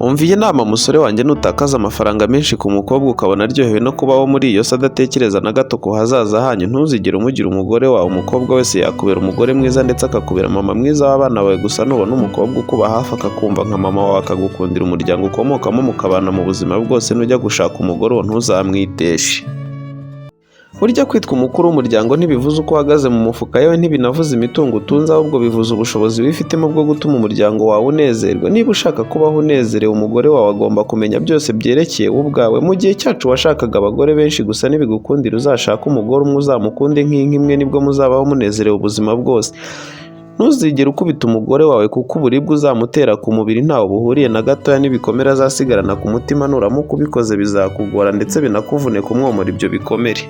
Umva iyi nama musore wanjye, nutakaza amafaranga menshi ku mukobwa ukabona aryohewe no kubaho muri iyo si adatekereza na gato ku hazaza hanyu, ntuzigere umugira umugore wawe. Umukobwa wese yakubera umugore mwiza ndetse akakubera mama mwiza w'abana bawe, gusa nubona umukobwa ukuba hafi akakumva nka mama wawe, akagukundira umuryango ukomokamo mukabana mu buzima bwose, nujya gushaka umugore uwo ntuzamwiteshe. Burya kwitwa umukuru w'umuryango ntibivuze uko uhagaze mu mufuka, yewe ntibinavuze imitungo utunze, ahubwo bivuze ubushobozi wifitemo bwo gutuma umuryango wawe unezerwa. Niba ushaka kubaho unezerewe, umugore wawe agomba kumenya byose byerekeye wowe ubwawe. Mu gihe cyacu washakaga abagore benshi gusa, nibigukundira uzashake umugore umwe, uzamukunde nk'inka imwe, nibwo muzabaho munezerewe ubuzima bwose. Ntuzigere ukubita umugore wawe, kuko uburibwe uzamutera ku mubiri ntaho buhuriye na gatoya n'ibikomere azasigarana ku mutima. Nuramuka ubikoze bizakugora ndetse binakuvune kumwomora ibyo bikomere.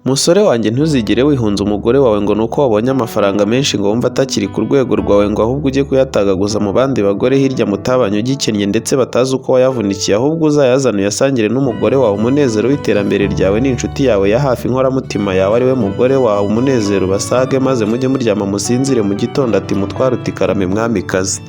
Musore wanjye, ntuzigere wihunza umugore wawe ngo nuko wabonye amafaranga menshi ngo wumve atakiri ku rwego rwawe, ngo ahubwo ujye kuyatagaguza mu bandi bagore hirya mutabanye ugikennye ndetse batazi uko wayavunikiye. Ahubwo uzayazane uyasangire n'umugore wawe. Umunezero w'iterambere ryawe ni inshuti yawe ya hafi, inkoramutima yawe ari we mugore wawe. Umunezero basage maze mujye muryama musinzire, mu gitondo ati mutware uti karame mwamikazi.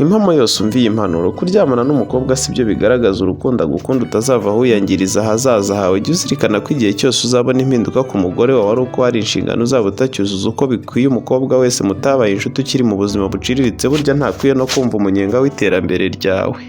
Impamo yose umva iyi mpanuro: kuryamana n'umukobwa si byo bigaragaza urukundo agukunda, utazavaho wiyangiriza ahazaza hawe. Jya uzirikana ko igihe cyose uzabona impinduka ku mugore wawe ari uko hari inshingano uzaba utacyuzuza uko bikwiye. Umukobwa wese mutabaye inshuti ukiri mu buzima buciriritse, burya ntakwiye no kumva umunyenga w'iterambere ryawe.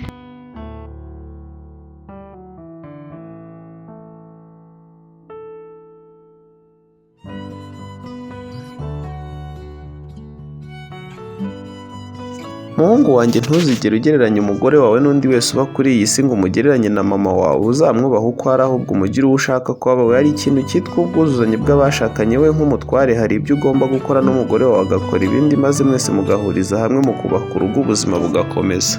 Muhungu wanjye, ntuzigere ugereranya umugore wawe n'undi wese uba kuri iyi si ngo umugereranye na mama wawe. Uzamwubaha uko ari, ahubwo umugire uwo ushaka ko aba we. Hari ikintu cyitwa ubwuzuzanye bw'abashakanye. We nk'umutware hari ibyo ugomba gukora n'umugore wawe agakora ibindi, maze mwese mugahuriza hamwe mu kubaka urugo, ubuzima bugakomeza.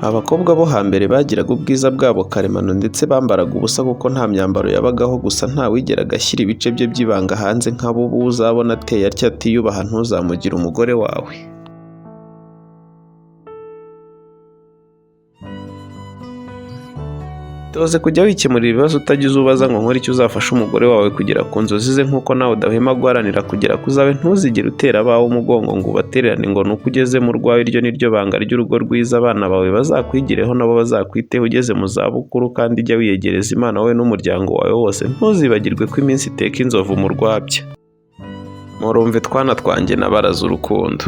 Abakobwa bo hambere bagiraga ubwiza bwabo karemano ndetse bambaraga ubusa kuko nta myambaro yabagaho, gusa ntawigeraga ashyira ibice bye by'ibanga hanze nk'abo ubu uzabona ateye atya atiyubaha, ntuzamugire umugore wawe. Toze kujya wikemurira ibibazo utagize ubaza ngo nkore icyo uzafasha umugore wawe kugera ku nzozi ze, nk'uko nawe udahwema guharanira kugera ku zawe. Ntuzigere utera abawe umugongo ngo ubatererane ngo nuko ugeze mu rwawe. Iryo ni ryo banga ry'urugo rwiza. Abana bawe bazakwigireho, nabo bazakwiteho ugeze mu zabukuru, kandi jya wiyegereza Imana wowe n'umuryango wawe wose. Ntuzibagirwe ko iminsi iteka inzovu mu rwabya. Murumve twana twanjye nabaraze urukundo.